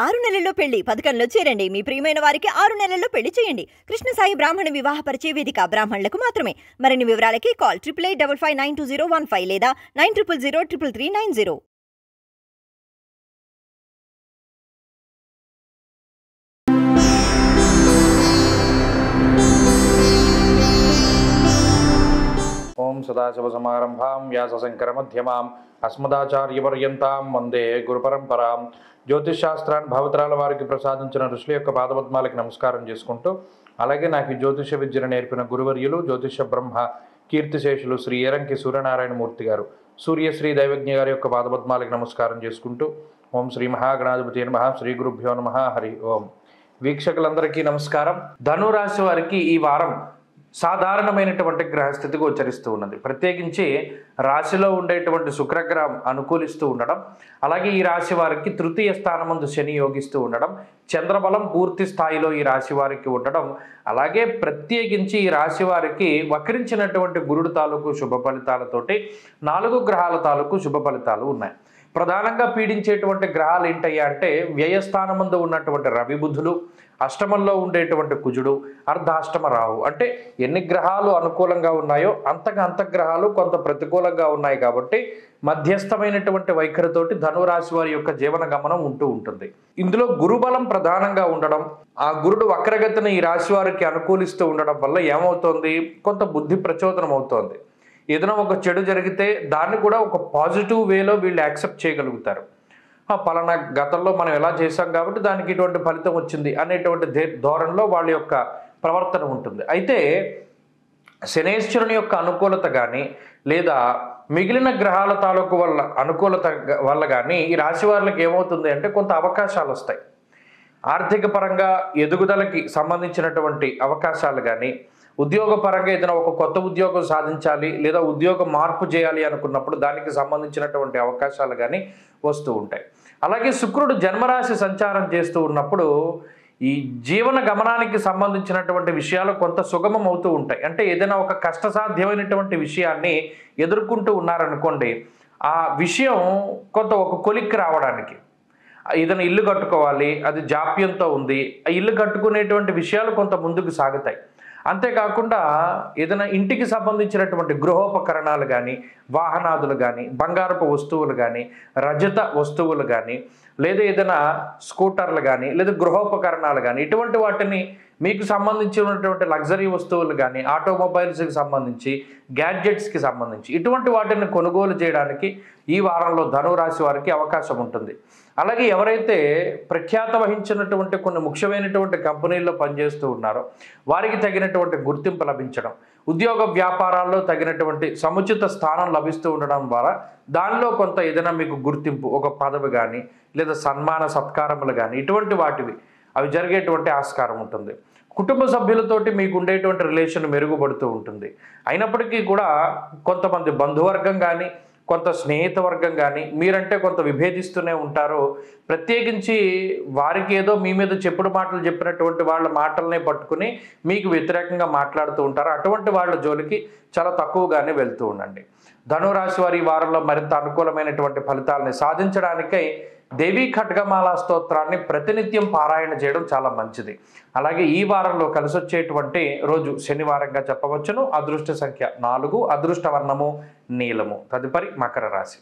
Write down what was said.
6 నెలల్లో పెళ్లి పథకంలో చేరండి. మీ ప్రియమైన వారికి 6 నెలల్లో పెళ్లి చేయండి. కృష్ణ సాయి బ్రాహ్మణ వివాహ పరిచయ వేదిక బ్రాహ్మణులకు మాత్రమే. మరిన్ని వివరాలకి కాల్ 8855592015 లేదా 9000033390. ఓం సదాశివసమారంభాం వ్యాసశంకరమధ్యమాం అస్మదాచార్యపర్యంతాం వందే గురుపరంపరాం. జ్యోతిషశాస్త్రాన్ని భావతరాల వారికి ప్రసాదించిన ఋషుల యొక్క పాదపద్మాలకి నమస్కారం చేసుకుంటూ, అలాగే నాకు ఈ జ్యోతిష విద్యను నేర్పిన గురువర్యులు జ్యోతిష బ్రహ్మ కీర్తిశేషులు శ్రీ ఏరంకి సూర్యనారాయణమూర్తి గారు, సూర్యశ్రీ దైవజ్ఞ గారి యొక్క పాదపద్మాలకి నమస్కారం చేసుకుంటూ, ఓం శ్రీ మహాగణాధిపతి నమః, శ్రీ గురుభ్యో నమః, హరి ఓం. వీక్షకులందరికీ నమస్కారం. ధనురాశి వారికి ఈ వారం సాధారణమైనటువంటి గ్రహస్థితి గోచరిస్తూ ఉన్నది. ప్రత్యేకించి రాశిలో ఉండేటువంటి శుక్రగ్రహం అనుకూలిస్తూ ఉండడం, అలాగే ఈ రాశి వారికి తృతీయ స్థానమందు శని యోగిస్తూ ఉండడం, చంద్రబలం పూర్తి స్థాయిలో ఈ రాశి వారికి ఉండడం, అలాగే ప్రత్యేకించి ఈ రాశి వారికి వక్రించినటువంటి గురుడు తాలూకు శుభ ఫలితాలతోటి 4 గ్రహాల తాలూకు శుభ ఫలితాలు ఉన్నాయి. ప్రధానంగా పీడించేటువంటి గ్రహాలు ఏంటయ్యా అంటే వ్యయస్థానమందు ఉన్నటువంటి రవి బుధులు, అష్టమంలో ఉండేటువంటి కుజుడు, అర్ధాష్టమ రాహు. అంటే ఎన్ని గ్రహాలు అనుకూలంగా ఉన్నాయో అంతగా అంతగ్రహాలు కొంత ప్రతికూలంగా ఉన్నాయి. కాబట్టి మధ్యస్థమైనటువంటి వైఖరితోటి ధనురాశి వారి యొక్క జీవన గమనం ఉంటూ ఉంటుంది. ఇందులో గురుబలం ప్రధానంగా ఉండడం, ఆ గురుడు వక్రగతిని ఈ రాశి వారికి అనుకూలిస్తూ ఉండడం వల్ల ఏమవుతోంది, కొంత బుద్ధి ప్రచోదనం అవుతోంది. ఏదైనా ఒక చెడు జరిగితే దాన్ని కూడా ఒక పాజిటివ్ వేలో వీళ్ళు యాక్సెప్ట్ చేయగలుగుతారు. పలానా గతంలో మనం ఎలా చేశాం కాబట్టి దానికి ఇటువంటి ఫలితం వచ్చింది అనేటువంటి ధోరణిలో వాళ్ళ యొక్క ప్రవర్తన ఉంటుంది. అయితే శనేశ్వరుని యొక్క అనుకూలత కానీ లేదా మిగిలిన గ్రహాల తాలూకు వల్ల అనుకూలత వల్ల కానీ ఈ రాశి వారికి ఏమవుతుంది అంటే కొంత అవకాశాలు వస్తాయి. ఆర్థిక పరంగా ఎదుగుదలకి సంబంధించినటువంటి అవకాశాలు కానీ, ఉద్యోగపరంగా ఏదైనా ఒక కొత్త ఉద్యోగం సాధించాలి లేదా ఉద్యోగం మార్పు చేయాలి అనుకున్నప్పుడు దానికి సంబంధించినటువంటి అవకాశాలు కానీ వస్తూ ఉంటాయి. అలాగే శుక్రుడు జన్మరాశి సంచారం చేస్తూ ఉన్నప్పుడు ఈ జీవన గమనానికి సంబంధించినటువంటి విషయాలు కొంత సుగమం అవుతూ ఉంటాయి. అంటే ఏదైనా ఒక కష్టసాధ్యమైనటువంటి విషయాన్ని ఎదుర్కొంటూ ఉన్నారనుకోండి, ఆ విషయం కొంత ఒక కొలిక్కి రావడానికి, ఏదైనా ఇల్లు కట్టుకోవాలి, అది జాప్యంతో ఉంది, ఆ ఇల్లు కట్టుకునేటువంటి విషయాలు కొంత ముందుకు సాగుతాయి. అంతేకాకుండా ఏదైనా ఇంటికి సంబంధించినటువంటి గృహోపకరణాలు కానీ, వాహనాదులు కానీ, బంగారపు వస్తువులు కానీ, రజత వస్తువులు కానీ, లేదా ఏదైనా స్కూటర్లు కానీ లేదా గృహోపకరణాలు కానీ, ఇటువంటి వాటిని మీకు సంబంధించినటువంటి లగ్జరీ వస్తువులు కానీ, ఆటోమొబైల్స్కి సంబంధించి, గ్యాడ్జెట్స్కి సంబంధించి ఇటువంటి వాటిని కొనుగోలు చేయడానికి ఈ వారంలో ధనురాశి వారికి అవకాశం ఉంటుంది. అలాగే ఎవరైతే ప్రఖ్యాత వహించినటువంటి కొన్ని ముఖ్యమైనటువంటి కంపెనీల్లో పనిచేస్తూ ఉన్నారో వారికి తగినటువంటి గుర్తింపు లభించడం, ఉద్యోగ వ్యాపారాల్లో తగినటువంటి సముచిత స్థానం లభిస్తూ ఉండడం ద్వారా దానిలో కొంత ఏదైనా మీకు గుర్తింపు, ఒక పదవి కానీ లేదా సన్మాన సత్కారములు కానీ ఇటువంటి వాటివి అవి జరిగేటువంటి ఆస్కారం ఉంటుంది. కుటుంబ సభ్యులతోటి మీకు ఉండేటువంటి రిలేషన్ మెరుగుపడుతూ ఉంటుంది. అయినప్పటికీ కూడా కొంతమంది బంధువర్గం కానీ కొంత స్నేహిత వర్గం కానీ మీరంటే కొంత విభేదిస్తూనే ఉంటారు. ప్రత్యేకించి వారికి ఏదో మీ మీద చెప్పుడు మాటలు చెప్పినటువంటి వాళ్ళ మాటలనే పట్టుకుని మీకు వ్యతిరేకంగా మాట్లాడుతూ ఉంటారు. అటువంటి వాళ్ళ జోలికి చాలా తక్కువగానే వెళ్తూ ఉండండి. ధనురాశి వారి వారంలో మరింత అనుకూలమైనటువంటి ఫలితాలని సాధించడానికై దేవీ ఖడ్గమాలా స్తోత్రాన్ని ప్రతినిత్యం పారాయణ చేయడం చాలా మంచిది. అలాగే ఈ వారంలో కలిసొచ్చేటువంటి రోజు శనివారంగా చెప్పవచ్చును. అదృష్ట సంఖ్య 4, అదృష్ట వర్ణము నీలము. తదుపరి మకర రాశి.